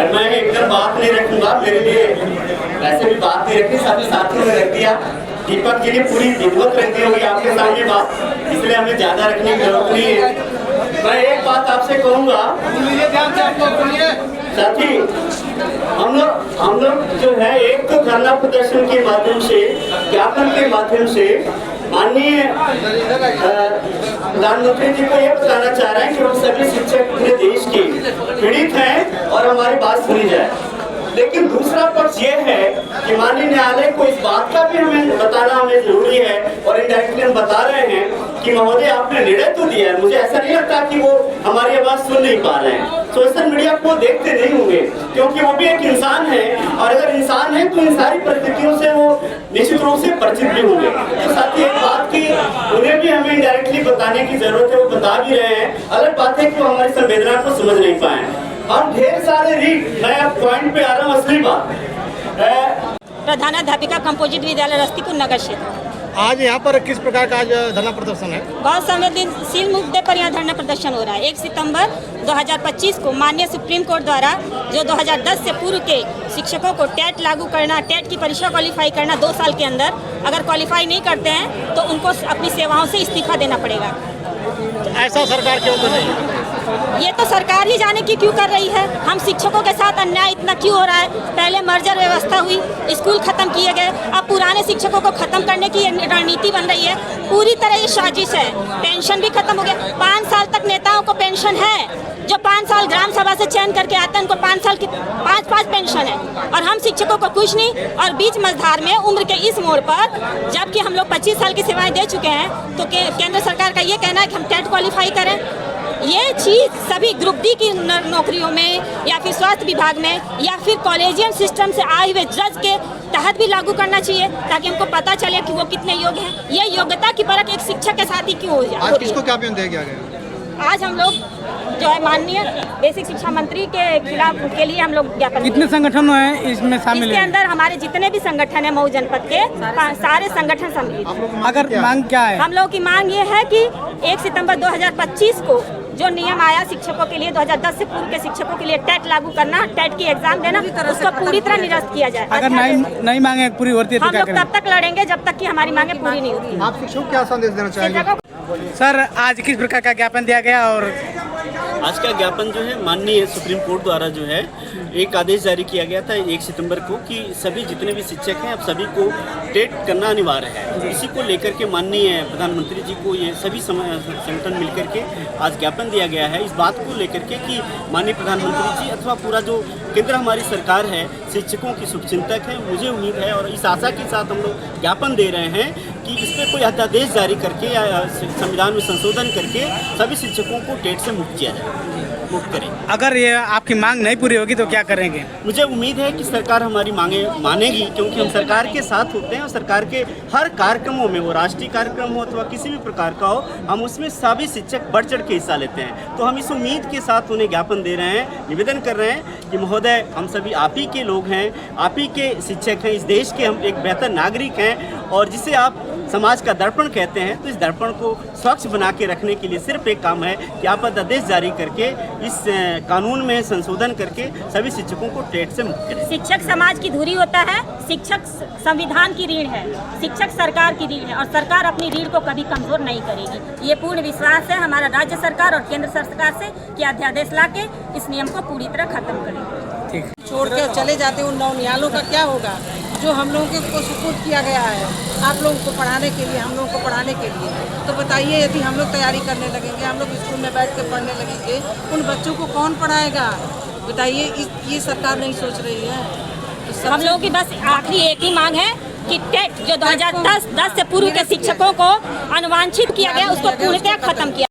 मैं एकदम बात नहीं रखूंगा, मेरे लिए वैसे भी बात नहीं रखी, सभी साथियों ने रख दिया। दीपक जी ने पूरी विद्वत रख दी होगी आपके सामने बात, इसलिए हमें ज्यादा रखने की जरूरत नहीं है। मैं एक बात आपसे कहूंगा साथी, हम लोग जो है एक तो धरना प्रदर्शन के माध्यम से, ज्ञापन के माध्यम से माननीय प्रधानमंत्री जी को ये बताना चाह रहे हैं कि हम सभी शिक्षक पूरे देश के पीड़ित हैं और हमारी बात सुनी जाए। लेकिन दूसरा पक्ष ये है कि माननीय न्यायालय को इस बात का भी हमें बताना हमें जरूरी है और इनडायरेक्टली हम बता रहे हैं कि महोदय आपने निर्णय तो दिया है, मुझे ऐसा नहीं लगता कि वो हमारी आवाज सुन नहीं पा रहे हैं। सोशल मीडिया को देखते नहीं होंगे क्योंकि वो भी एक इंसान है और अगर इंसान है तो इन सारी परिस्थितियों से वो निश्चित रूप से परिचित भी होंगे। तो साथ ही एक बात की उन्हें भी हमें इनडायरेक्टली बताने की जरूरत है, वो बता भी रहे हैं। अलग बात है कि वो हमारी संवेदना को समझ नहीं पाए। हम ढेर सारे रीट, मैं अब पॉइंट पे आ रहा हूँ, असली बात प्रधानाध्यापिका कंपोजिट विद्यालय रस्तीपुर नगर क्षेत्र। आज यहाँ पर किस प्रकार का आज धरना प्रदर्शन है? बहुत संवेदनशील मुद्दे पर यहाँ धरना प्रदर्शन हो रहा है। 1 सितंबर 2025 को माननीय सुप्रीम कोर्ट द्वारा जो 2010 से पूर्व के शिक्षकों को टेट लागू करना, टेट की परीक्षा क्वालिफाई करना 2 साल के अंदर अगर क्वालिफाई नहीं करते हैं तो उनको अपनी सेवाओं से इस्तीफा देना पड़ेगा। ऐसा सरकार क्यों कर रही है? ये तो सरकार ही जाने की क्यों कर रही है। हम शिक्षकों के साथ अन्याय इतना क्यों हो रहा है? पहले मर्जर व्यवस्था हुई, स्कूल खत्म किए गए, अब पुराने शिक्षकों को खत्म करने की रणनीति बन रही है। पूरी तरह ये साजिश है। पेंशन भी खत्म हो गया। 5 साल तक नेताओं को पेंशन है, जो 5 साल ग्राम सभा से चयन करके आते हैं उनको 5 साल की 5 पेंशन है और हम शिक्षकों को कुछ नहीं। और बीच मझधार में उम्र के इस मोड़ पर जबकि हम लोग 25 साल की सेवाएं दे चुके हैं तो केंद्र सरकार का ये कहना है कि हम टेट क्वालिफाई करें। ये चीज़ सभी ग्रुप डी की नौकरियों में या फिर स्वास्थ्य विभाग में या फिर कॉलेजियम सिस्टम से आए हुए जज के तहत भी लागू करना चाहिए ताकि हमको पता चले कि वो कितने योग्य हैं। ये योग्यता की परख एक शिक्षक के साथ ही क्यों हो जाए? आज किसको ज्ञापन दिया गया? आज हम लोग जो है माननीय बेसिक शिक्षा मंत्री के खिलाफ के लिए हम लोग ज्ञापन। कितने संगठन हैं इसमें शामिल? इसके अंदर हमारे जितने भी संगठन है मऊ जनपद के सारे संगठन सम्मिलित। अगर मांग क्या है? हम लोग की मांग ये है कि 1 सितंबर 2025 को जो नियम आया शिक्षकों के लिए 2010 से पूर्व के शिक्षकों के लिए टेट लागू करना, टेट की एग्जाम देना, उसको पूरी तरह निरस्त किया जाए। अगर नहीं मांगे पूरी होती है तो हम क्या लोग करेंगे? तब तक लड़ेंगे जब तक कि हमारी मांगे पूरी नहीं होती। आप शिक्षकों को क्या संदेश देना चाहेंगे? सर आज किस प्रकार का ज्ञापन दिया गया और आज का ज्ञापन जो है माननीय सुप्रीम कोर्ट द्वारा जो है एक आदेश जारी किया गया था 1 सितंबर को कि सभी जितने भी शिक्षक हैं अब सभी को टेट करना अनिवार्य है। इसी को लेकर के माननीय प्रधानमंत्री जी को ये सभी संगठन मिलकर के आज ज्ञापन दिया गया है इस बात को लेकर के कि माननीय प्रधानमंत्री जी अथवा पूरा जो केंद्र हमारी सरकार है शिक्षकों की शुभचिंतक है। मुझे उम्मीद है और इस आशा के साथ हम लोग ज्ञापन दे रहे हैं कि इस पर कोई अध्यादेश जारी करके या संविधान में संशोधन करके सभी शिक्षकों को टेट से मुक्त किया जाए, मुक्त करें। अगर ये आपकी मांग नहीं पूरी होगी तो क्या करेंगे? मुझे उम्मीद है कि सरकार हमारी मांगे मानेगी क्योंकि हम सरकार के साथ होते हैं और सरकार के हर कार्यक्रमों में, वो राष्ट्रीय कार्यक्रम हो अथवा किसी भी प्रकार का हो, हम उसमें सभी शिक्षक बढ़ चढ़ के हिस्सा लेते हैं। तो हम इस उम्मीद के साथ उन्हें ज्ञापन दे रहे हैं, निवेदन कर रहे हैं कि महोदय हम सभी आप ही के लोग हैं, आप ही के शिक्षक हैं, इस देश के हम एक बेहतर नागरिक हैं और जिसे आप समाज का दर्पण कहते हैं तो इस दर्पण को स्वच्छ बना के रखने के लिए सिर्फ एक काम है कि आप अध्यादेश जारी करके इस कानून में संशोधन करके सभी शिक्षकों को टेट से मुक्त करें। शिक्षक समाज की धुरी होता है, शिक्षक संविधान की रीढ़ है, शिक्षक सरकार की रीढ़ है और सरकार अपनी रीढ़ को कभी कमजोर नहीं करेगी। ये पूर्ण विश्वास है हमारा राज्य सरकार और केंद्र सरकार से कि अध्यादेश लाके इस नियम को पूरी तरह खत्म करें। छोड़ के चले जाते उन नौनिहालों का क्या होगा जो हम लोगों को सपोर्ट किया गया है आप लोगों को पढ़ाने के लिए, हम लोगों को पढ़ाने के लिए। तो बताइए यदि हम लोग तैयारी करने लगेंगे, हम लोग स्कूल में बैठ के पढ़ने लगेंगे, उन बच्चों को कौन पढ़ाएगा? बताइए, ये सरकार नहीं सोच रही है। तो हम लोगों की बस आखिरी एक ही मांग है कि टेट जो 2010 से पूर्व के शिक्षकों को अनुवांछित किया गया उसको पूर्णतः खत्म किया।